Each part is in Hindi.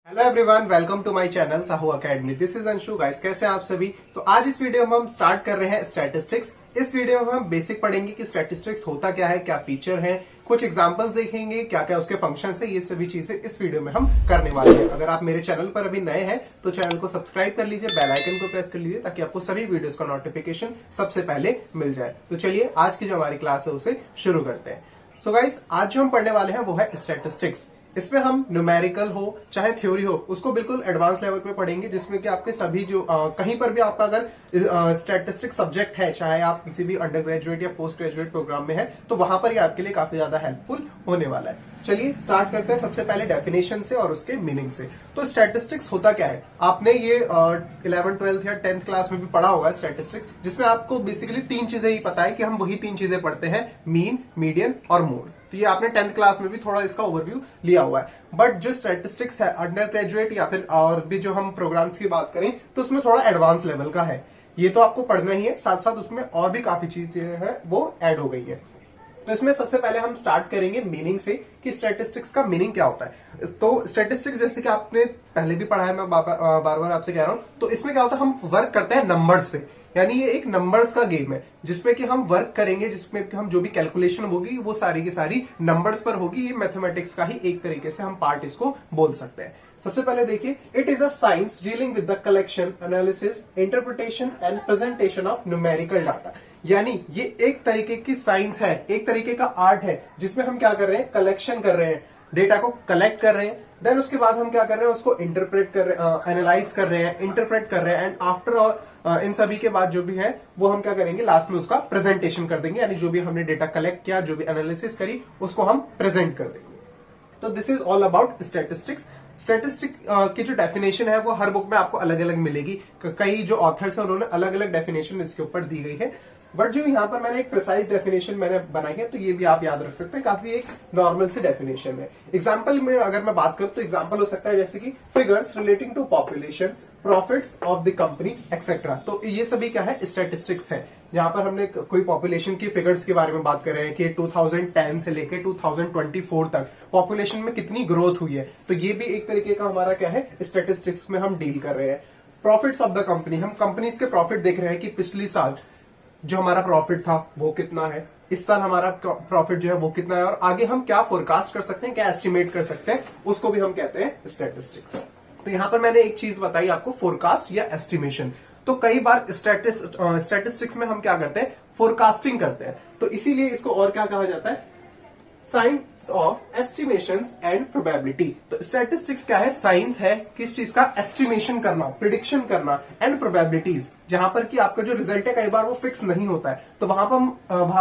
Hello everyone, welcome to my channel Sahu academy. This is Anshu. Guys, कैसे हैं आप सभी? तो आज इस वीडियो में हम स्टार्ट कर रहे हैं स्टैटिस्टिक्स। इस वीडियो में हम बेसिक पढ़ेंगे कि स्टैटिस्टिक्स होता क्या है, क्या फीचर है, कुछ एग्जांपल्स देखेंगे, क्या क्या उसके फंक्शंस है। ये सभी चीजें इस वीडियो में हम करने वाले हैं। अगर आप मेरे चैनल पर अभी नए हैं तो चैनल को सब्सक्राइब कर लीजिए, बेल आइकन को प्रेस कर लीजिए ताकि आपको सभी वीडियोस का नोटिफिकेशन सबसे पहले मिल जाए। तो चलिए आज की जो हमारी क्लास है उसे शुरू करते हैं। सो गाइस, आज जो हम पढ़ने वाले हैं वो है स्टैटिस्टिक्स। इसमें हम न्यूमेरिकल हो चाहे थ्योरी हो उसको बिल्कुल एडवांस लेवल पे पढ़ेंगे, जिसमें कि आपके सभी जो कहीं पर भी आपका अगर स्टैटिस्टिक्स सब्जेक्ट है, चाहे आप किसी भी अंडर ग्रेजुएट या पोस्ट ग्रेजुएट प्रोग्राम में है, तो वहां पर ही आपके लिए काफी ज्यादा हेल्पफुल होने वाला है। चलिए स्टार्ट करते हैं सबसे पहले डेफिनेशन से और उसके मीनिंग से। तो स्टैटिस्टिक्स होता क्या है? आपने ये 11th 12th या 10th क्लास में भी पढ़ा होगा स्टैटिस्टिक्स, जिसमें आपको बेसिकली तीन चीजें ही पता है कि हम वही तीन चीजें पढ़ते हैं, मीन, मीडियन और मोड। तो ये आपने 10th क्लास में भी थोड़ा इसका ओवरव्यू लिया हुआ है। बट जो स्टैटिस्टिक्स है अंडर ग्रेजुएट या फिर और भी जो हम प्रोग्राम्स की बात करें तो उसमें थोड़ा एडवांस लेवल का है। ये तो आपको पढ़ना ही है, साथ साथ उसमें और भी काफी चीजें हैं वो ऐड हो गई है। तो इसमें सबसे पहले हम स्टार्ट करेंगे मीनिंग से कि स्टैटिस्टिक्स का मीनिंग क्या होता है। तो स्टैटिस्टिक्स जैसे कि आपने पहले भी पढ़ा है, मैं बार बार आपसे कह रहा हूं, तो इसमें क्या होता है, हम वर्क करते हैं नंबर्स पे। यानी ये एक नंबर्स का गेम है जिसमें कि हम वर्क करेंगे, जिसमें कि हम जो भी कैलकुलेशन होगी वो सारी की सारी नंबर्स पर होगी। ये मैथमेटिक्स का ही एक तरीके से हम पार्ट इसको बोल सकते हैं। सबसे पहले देखिए, it is a science dealing with the collection, analysis, interpretation and presentation of numerical data. यानी ये एक तरीके की साइंस है, एक तरीके का आर्ट है, जिसमें हम क्या कर रहे हैं, कलेक्शन कर रहे हैं, डेटा को कलेक्ट कर रहे हैं, देन उसके बाद हम क्या कर रहे हैं, उसको इंटरप्रेट कर रहे हैं, एनालाइज कर रहे हैं, इंटरप्रेट कर रहे हैं, एंड आफ्टर ऑल इन सभी के बाद जो भी है वो हम क्या करेंगे, लास्ट में उसका प्रेजेंटेशन कर देंगे। यानी जो भी हमने डेटा कलेक्ट किया, जो भी एनालिसिस करी, उसको हम प्रेजेंट कर देंगे। तो this is all about statistics. Statistic की जो डेफिनेशन है वो हर बुक में आपको अलग अलग मिलेगी। कई जो ऑथर्स है उन्होंने अलग अलग डेफिनेशन इसके ऊपर दी गई है, बट जो यहाँ पर मैंने एक प्रिसाइज डेफिनेशन मैंने बनाई है, तो ये भी आप याद रख सकते हैं। काफी एक नॉर्मल सी डेफिनेशन है। एग्जांपल में अगर मैं बात करूं तो एग्जांपल हो सकता है जैसे कि figures relating to population, profits of the company etcetera. तो ये सभी क्या है, स्टैटिस्टिक्स है। जहां पर हमने कोई पॉपुलेशन की फिगर्स के बारे में बात कर रहे हैं कि 2010 से लेकर 2024 तक पॉपुलेशन में कितनी ग्रोथ हुई है, तो ये भी एक तरीके का हमारा क्या है, स्टैटिस्टिक्स में हम डील कर रहे हैं। प्रॉफिट्स ऑफ द कंपनी, हम कंपनीज के प्रॉफिट देख रहे हैं कि पिछली साल जो हमारा प्रॉफिट था वो कितना है, इस साल हमारा प्रॉफिट जो है वो कितना है, और आगे हम क्या फोरकास्ट कर सकते हैं, क्या एस्टिमेट कर सकते हैं, उसको भी हम कहते हैं स्टैटिस्टिक्स। तो यहां पर मैंने एक चीज बताई आपको, फोरकास्ट या एस्टिमेशन। तो कई बार स्टैटिस्टिक्स में हम क्या करते हैं, फोरकास्टिंग करते हैं, तो इसीलिए इसको और क्या कहा जाता है, science of estimations and probability. तो स्टैटिस्टिक्स क्या है, साइंस है किस चीज का, एस्टिमेशन करना, प्रिडिक्शन करना, एंड प्रोबेबिलिटीज, जहां पर कि आपका जो रिजल्ट है कई बार वो फिक्स नहीं होता है, तो वहां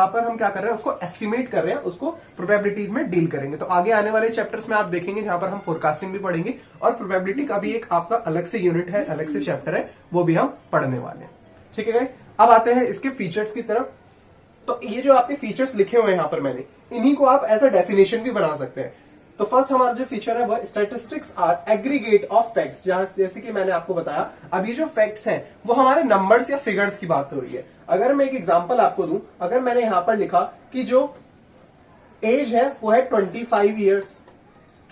पर हम क्या कर रहे हैं, उसको एस्टिमेट कर रहे हैं, उसको प्रोबेबिलिटीज में डील करेंगे। तो आगे आने वाले चैप्टर्स में आप देखेंगे जहां पर हम फोरकास्टिंग भी पढ़ेंगे और प्रोबेबिलिटी का भी एक आपका अलग से यूनिट है, अलग से चैप्टर है, वो भी हम पढ़ने वाले हैं। ठीक है गाइस, अब आते हैं इसके फीचर्स की तरफ। तो ये जो आपके फीचर्स लिखे हुए हैं यहां पर मैंने, इन्हीं को आप एज अ डेफिनेशन भी बना सकते हैं। तो फर्स्ट हमारा जो फीचर है वह statistics are aggregate of facts, जैसे कि मैंने आपको बताया, अब ये जो फैक्ट्स हैं वो हमारे नंबर्स या फिगर्स की बात हो रही है। अगर मैं एक एग्जांपल आपको दूं, अगर मैंने यहां पर लिखा कि जो एज है वो है 25 ईयर्स,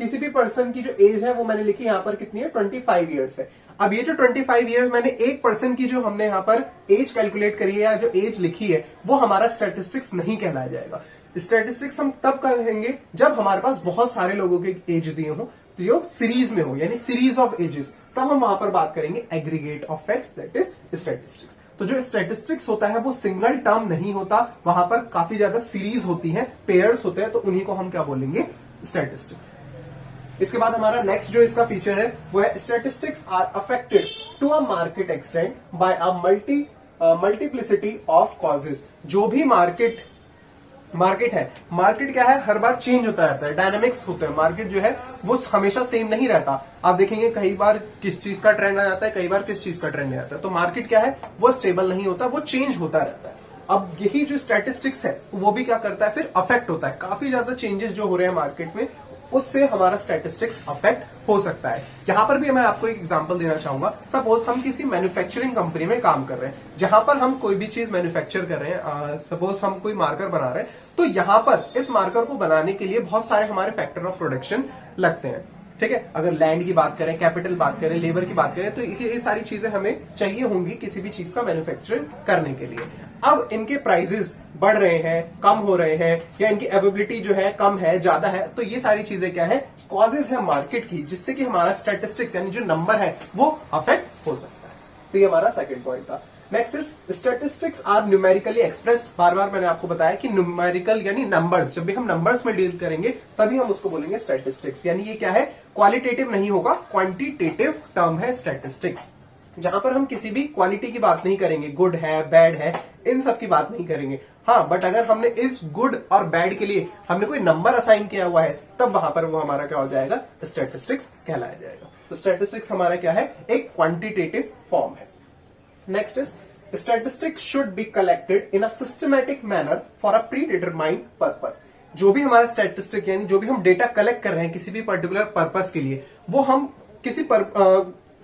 किसी भी पर्सन की जो एज है वो मैंने लिखी यहां पर कितनी है, 25 ईयर्स है। अब ये जो 25 ईयर्स मैंने एक पर्सन की जो हमने यहां पर एज कैलकुलेट करी है या जो एज लिखी है, वो हमारा स्टैटिस्टिक्स नहीं कहलाया जाएगा। स्टैटिस्टिक्स हम तब कहेंगे जब हमारे पास बहुत सारे लोगों के एज दिए हो, तो ये सीरीज में हो, यानी सीरीज ऑफ एजेस, तब हम वहां पर बात करेंगे aggregate of facts, that is statistics. तो जो स्टैटिस्टिक्स होता है वो सिंगल टर्म नहीं होता, वहां पर काफी ज्यादा सीरीज होती है, पेयर्स होते हैं, तो उन्हीं को हम क्या बोलेंगे, स्टैटिस्टिक्स। इसके बाद हमारा नेक्स्ट जो इसका फीचर है वो है statistics are affected to a market extent by a multiplicity of causes. जो भी मार्केट है, मार्केट क्या है, हर बार चेंज होता रहता है, डायनामिक्स होते हैं, मार्केट जो है वो हमेशा सेम नहीं रहता। आप देखेंगे कई बार किस चीज का ट्रेंड आ जाता है, कई बार किस चीज का ट्रेंड आ जाता है। तो मार्केट क्या है, वो स्टेबल नहीं होता, वो चेंज होता रहता है। अब यही जो स्टैटिस्टिक्स है वो भी क्या करता है, फिर अफेक्ट होता है, काफी ज्यादा चेंजेस जो हो रहे हैं मार्केट में, उससे हमारा स्टैटिस्टिक्स अफेक्ट हो सकता है। यहां पर भी मैं आपको एक एग्जांपल देना चाहूंगा। सपोज हम किसी मैन्युफैक्चरिंग कंपनी में काम कर रहे हैं, जहां पर हम कोई भी चीज मैन्युफैक्चर कर रहे हैं, सपोज हम कोई मार्कर बना रहे हैं, तो यहां पर इस मार्कर को बनाने के लिए बहुत सारे हमारे फैक्टर ऑफ प्रोडक्शन लगते हैं। ठीक है। अगर लैंड की बात करें, कैपिटल बात करें, लेबर की बात करें, तो इसी ये सारी चीजें हमें चाहिए होंगी किसी भी चीज का मैन्युफैक्चरिंग करने के लिए। अब इनके प्राइसेस बढ़ रहे हैं, कम हो रहे हैं, या इनकी अवेलेबिलिटी जो है कम है, ज्यादा है, तो ये सारी चीजें क्या है, कॉजेज है मार्केट की, जिससे कि हमारा स्टैटिस्टिक्स यानी जो नंबर है वो अफेक्ट हो सकता है। तो ये हमारा सेकंड पॉइंट था। Next is statistics are numerically express. बार बार मैंने आपको बताया कि न्यूमेरिकल यानी नंबर्स, जब भी हम नंबर्स में डील करेंगे तभी हम उसको बोलेंगे स्टैटिस्टिक्स। यानी ये क्या है, क्वालिटेटिव नहीं होगा, क्वांटिटेटिव टर्म है स्टैटिस्टिक्स, जहां पर हम किसी भी क्वालिटी की बात नहीं करेंगे, गुड है, बैड है, इन सब की बात नहीं करेंगे। हाँ, बट अगर हमने इस गुड और बैड के लिए हमने कोई नंबर असाइन किया हुआ है, तब वहां पर वो हमारा क्या हो जाएगा, स्टैटिस्टिक्स कहलाया जाएगा। तो स्टैटिस्टिक्स हमारा क्या है, एक क्वांटिटेटिव फॉर्म है। Next is statistics should be collected in a systematic manner for a predetermined purpose। जो भी हमारा स्टैटिस्टिक यानी जो भी हम डेटा कलेक्ट कर रहे हैं किसी भी पर्टिकुलर पर्पस के लिए, वो हम किसी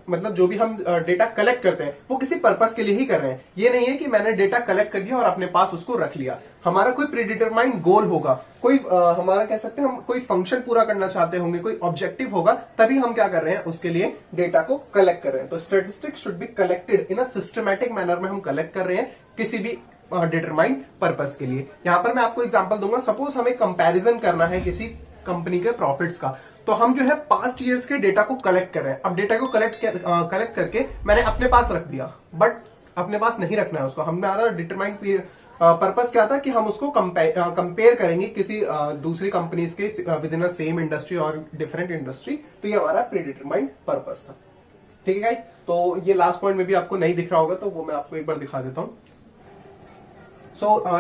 मतलब जो भी हम डेटा कलेक्ट करते हैं वो किसी पर्पस के लिए ही कर रहे हैं। ये नहीं है कि मैंने डेटा कलेक्ट कर लिया और अपने पास उसको रख लिया। हमारा कोई प्रीडिटरमाइंड गोल होगा, कोई हमारा कह सकते हैं हम कोई फंक्शन पूरा करना चाहते होंगे, कोई ऑब्जेक्टिव होगा, तभी हम क्या कर रहे हैं, उसके लिए डेटा को कलेक्ट कर रहे हैं। तो statistics should be collected in a systematic manner में हम कलेक्ट कर रहे हैं किसी भी डिटरमाइंड पर्पस के लिए। यहां पर मैं आपको एग्जांपल दूंगा। सपोज हमें कंपैरिजन करना है किसी कंपनी के प्रॉफिट्स का, तो हम जो है पास्ट ईयर्स के डेटा को कलेक्ट कर रहे हैं। अब डेटा को कलेक्ट करके मैंने अपने पास रख दिया, बट अपने पास नहीं रखना है उसको। हमारा डिटरमाइंड पर्पस क्या था कि हम उसको कंपेयर करेंगे किसी दूसरी कंपनीज के with in a same industry और डिफरेंट इंडस्ट्री। तो ये हमारा प्रीडिटरमाइंड पर्पस था। ठीक है गाइस, तो ये लास्ट पॉइंट में भी आपको नहीं दिख रहा होगा, तो वो मैं आपको एक बार दिखा देता हूं।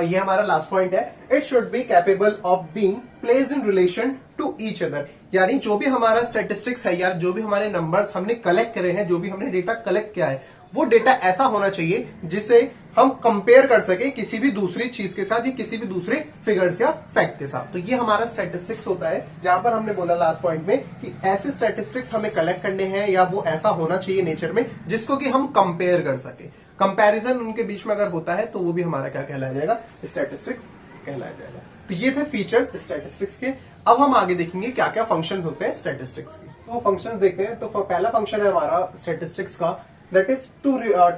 ये हमारा लास्ट पॉइंट है, it should be capable of being placed in relation to each other. यानी जो भी हमारा स्टैटिस्टिक्स है या जो भी हमारे नंबर्स हमने कलेक्ट करे हैं, जो भी हमने डेटा कलेक्ट किया है, वो डेटा ऐसा होना चाहिए जिसे हम कंपेयर कर सके किसी भी दूसरी चीज के साथ या किसी भी दूसरे फिगर्स या फैक्ट के साथ। तो ये हमारा स्टैटिस्टिक्स होता है, जहां पर हमने बोला लास्ट पॉइंट में कि ऐसे स्टैटिस्टिक्स हमें कलेक्ट करने हैं या वो ऐसा होना चाहिए नेचर में जिसको कि हम कंपेयर कर सके। कंपैरिजन उनके बीच में अगर होता है तो वो भी हमारा क्या कहलाया जाएगा, स्टैटिस्टिक्स कहलाया जाएगा। तो ये थे फीचर्स स्टैटिस्टिक्स के। अब हम आगे देखेंगे क्या क्या फंक्शंस होते हैं स्टैटिस्टिक्स के। तो फंक्शंस देखते हैं। तो पहला फंक्शन है हमारा स्टैटिस्टिक्स का, that is to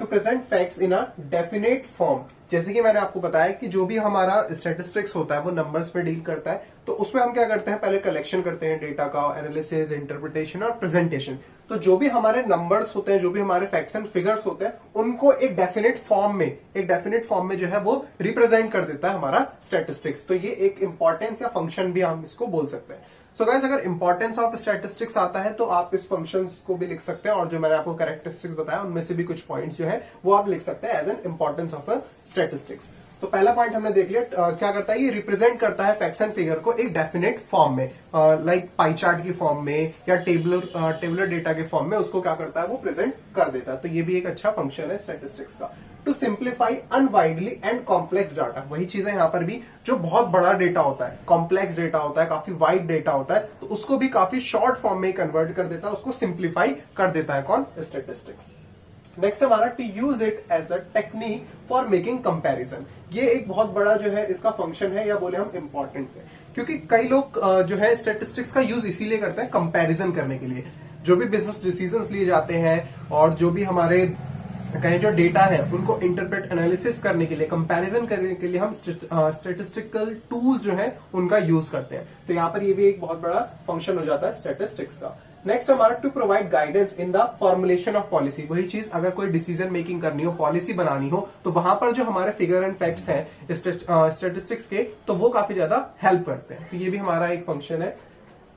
present facts in a definite form. जैसे कि मैंने आपको बताया कि जो भी हमारा स्टैटिस्टिक्स होता है वो नंबर्स में डील करता है, तो उसमें हम क्या करते हैं, पहले कलेक्शन करते हैं डेटा का, एनालिसिस, इंटरप्रिटेशन और प्रेजेंटेशन। तो जो भी हमारे नंबर्स होते हैं, जो भी हमारे फैक्ट्स एंड फिगर्स होते हैं, उनको एक डेफिनेट फॉर्म में जो है वो रिप्रेजेंट कर देता है हमारा स्टैटिस्टिक्स। तो ये एक इंपॉर्टेंस या फंक्शन भी हम इसको बोल सकते हैं। सो गाइस, अगर इंपॉर्टेंस ऑफ स्टैटिस्टिक्स आता है तो आप इस फंक्शन को भी लिख सकते हैं, और जो मैंने आपको कैरेक्टरिस्टिक्स बताया उनमें से भी कुछ पॉइंट्स जो है वो आप लिख सकते हैं as an importance of a statistics. तो पहला पॉइंट हमने देख लिया, क्या करता है, ये रिप्रेजेंट करता है फैक्ट्स एंड फिगर को एक डेफिनेट फॉर्म में, लाइक पाई चार्ट की फॉर्म में या टेबुलर डेटा के फॉर्म में उसको क्या करता है, वो प्रेजेंट कर देता है। तो ये भी एक अच्छा फंक्शन है स्टैटिस्टिक्स का। टू सिंप्लीफाई अनवाइडली एंड कॉम्प्लेक्स डाटा, वही चीज है यहाँ पर भी, जो बहुत बड़ा डेटा होता है, कॉम्प्लेक्स डेटा होता है, काफी वाइड डेटा होता है, तो उसको भी काफी शॉर्ट फॉर्म में कन्वर्ट कर देता है, उसको सिंप्लीफाई कर देता है कौन, स्टैटिस्टिक्स। नेक्स्ट हमारा to use it as a technique for making comparison. ये एक बहुत बड़ा जो है इसका फंक्शन है, या बोले हम इंपॉर्टेंस है, क्योंकि कई लोग जो है स्टैटिस्टिक्स का यूज इसीलिए करते हैं कंपैरिजन करने के लिए। जो भी बिजनेस डिसीजंस लिए जाते हैं और जो भी हमारे कहीं जो डेटा है उनको इंटरप्रेट एनालिसिस करने के लिए, कंपैरिजन करने के लिए हम स्टैटिस्टिकल टूल्स जो है उनका यूज करते हैं। तो यहाँ पर ये भी एक बहुत बड़ा फंक्शन हो जाता है स्टैटिस्टिक्स का। नेक्स्ट हमारा to provide guidance in the formulation of policy. वही चीज, अगर कोई डिसीजन मेकिंग करनी हो, पॉलिसी बनानी हो, तो वहां पर जो हमारे फिगर एंड फैक्ट्स हैं स्टैटिस्टिक्स के, तो वो काफी ज्यादा हेल्प करते हैं। तो ये भी हमारा एक फंक्शन है।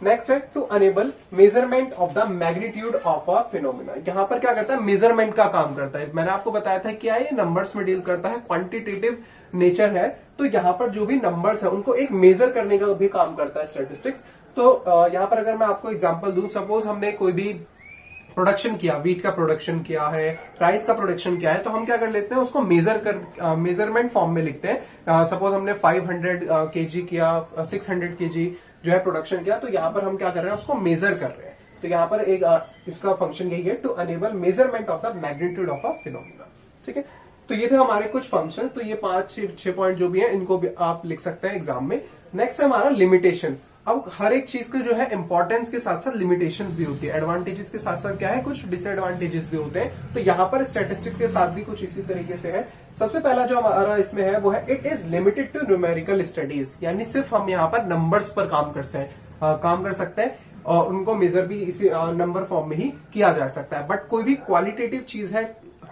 नेक्स्ट है to enable measurement of the magnitude of a phenomena. यहां पर क्या करता है, मेजरमेंट का काम करता है। मैंने आपको बताया था क्या ये नंबर्स में डील करता है, क्वांटिटेटिव नेचर है, तो यहां पर जो भी नंबर्स है उनको एक मेजर करने का भी काम करता है स्टैटिस्टिक्स। तो यहां पर अगर मैं आपको एग्जांपल दूं, सपोज हमने कोई भी प्रोडक्शन किया, वीट का प्रोडक्शन किया है, राइस का प्रोडक्शन किया है, तो हम क्या कर लेते हैं, उसको मेजरमेंट फॉर्म में लिखते हैं। सपोज हमने 500 केजी किया, 600 केजी जो है प्रोडक्शन किया, तो यहाँ पर हम क्या कर रहे हैं, उसको मेजर कर रहे हैं। तो यहाँ पर एक इसका फंक्शन यही है, to enable measurement of the magnitude of a phenomena. ठीक है, तो ये थे हमारे कुछ फंक्शन। तो ये 5-6 पॉइंट जो भी है इनको भी आप लिख सकते हैं एग्जाम में। नेक्स्ट है हमारा लिमिटेशन। अब हर एक चीज के जो है इंपॉर्टेंस के साथ साथ लिमिटेशंस भी होती है, एडवांटेजेस के साथ साथ क्या है कुछ डिसएडवांटेजेस भी होते हैं। तो यहाँ पर स्टैटिस्टिक्स के साथ भी कुछ इसी तरीके से है। सबसे पहला जो हमारा इसमें है वो है it is limited to numerical studies, यानी सिर्फ हम यहाँ पर नंबर्स पर काम कर सकते हैं और उनको मेजर भी इसी नंबर फॉर्म में ही किया जा सकता है। बट कोई भी क्वालिटेटिव चीज है,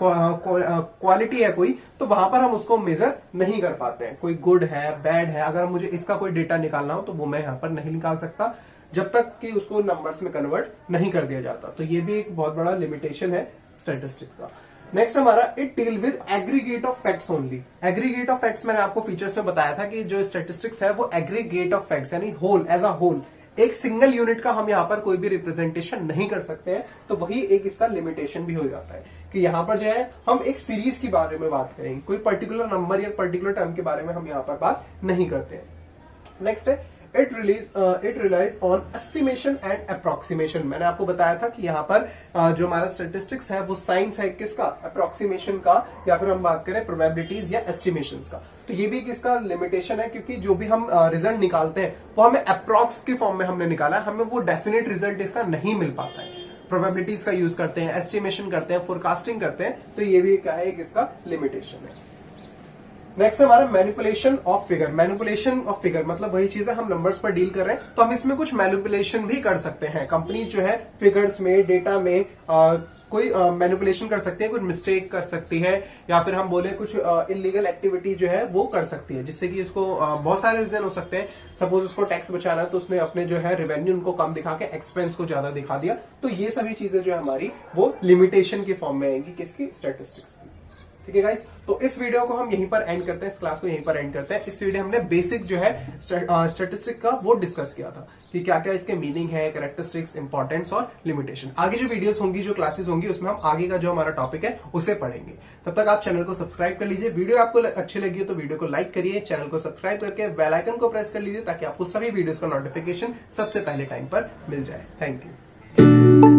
क्वालिटी है कोई, तो वहां पर हम उसको मेजर नहीं कर पाते हैं। कोई गुड है, बैड है, अगर मुझे इसका कोई डेटा निकालना हो तो वो मैं यहाँ पर नहीं निकाल सकता जब तक कि उसको नंबर्स में कन्वर्ट नहीं कर दिया जाता। तो ये भी एक बहुत बड़ा लिमिटेशन है स्टैटिस्टिक्स का। नेक्स्ट हमारा it deal with aggregate of facts only. Aggregate of facts मैंने आपको फीचर्स में बताया था कि जो स्टैटिस्टिक्स है वो एग्रीगेट ऑफ फैक्ट्स यानी होल, एज अ होल, एक सिंगल यूनिट का हम यहाँ पर कोई भी रिप्रेजेंटेशन नहीं कर सकते हैं। तो वही एक इसका लिमिटेशन भी हो जाता है कि यहाँ पर जो है हम एक सीरीज के बारे में बात करेंगे, कोई पर्टिकुलर नंबर या पर्टिकुलर टर्म के बारे में हम यहाँ पर बात नहीं करते हैं। नेक्स्ट है it relies on estimation and approximation. मैंने आपको बताया था कि यहाँ पर जो हमारा स्टैटिस्टिक्स है वो साइंस है किसका, अप्रोक्सीमेशन का, या फिर हम बात करें प्रोबेबिलिटीज या एस्टिमेशंस का। तो ये भी किसका लिमिटेशन है, क्योंकि जो भी हम रिजल्ट निकालते हैं वो हमें अप्रोक्स के फॉर्म में हमने निकाला है, हमें वो डेफिनेट रिजल्ट इसका नहीं मिल पाता है। प्रोबेबिलिटीज का यूज करते हैं, एस्टिमेशन करते हैं, फोरकास्टिंग करते हैं, तो ये भी क्या है एक इसका लिमिटेशन है। नेक्स्ट हमारा manipulation of figure. Manipulation of figure मतलब वही चीज है, हम नंबर्स पर डील कर रहे हैं तो हम इसमें कुछ मैनिपुलेशन भी कर सकते हैं। कंपनी जो है फिगर्स में, डेटा में कोई मैनिपुलेशन कर सकती है, कुछ मिस्टेक कर सकती है, या फिर हम बोले कुछ इलीगल एक्टिविटी जो है वो कर सकती है, जिससे कि उसको बहुत सारे रीजन हो सकते हैं। सपोज उसको टैक्स बचाना है तो उसने अपने जो है रेवेन्यू उनको कम दिखा के एक्सपेंस को ज्यादा दिखा दिया। तो ये सभी चीजें जो है हमारी वो लिमिटेशन के फॉर्म में आएंगी किसकी, स्टैटिस्टिक्स की। ठीक है गाइस, तो इस वीडियो को हम यहीं पर एंड करते हैं, इस क्लास को यहीं पर एंड करते हैं। इस वीडियो हमने बेसिक जो है स्टैटिस्टिक का वो डिस्कस किया था कि क्या क्या इसके मीनिंग है, कैरेक्टरिस्टिक्स, इंपॉर्टेंस और लिमिटेशन। आगे जो वीडियोस होंगी, जो क्लासेस होंगी, उसमें हम आगे का जो हमारा टॉपिक है उसे पढ़ेंगे। तब तक आप चैनल को सब्सक्राइब कर लीजिए। वीडियो आपको अच्छी लगी हो तो वीडियो को लाइक करिए, चैनल को सब्सक्राइब करके बेल आइकन को प्रेस कर लीजिए ताकि आपको सभी वीडियोस का नोटिफिकेशन सबसे पहले टाइम पर मिल जाए। Thank you.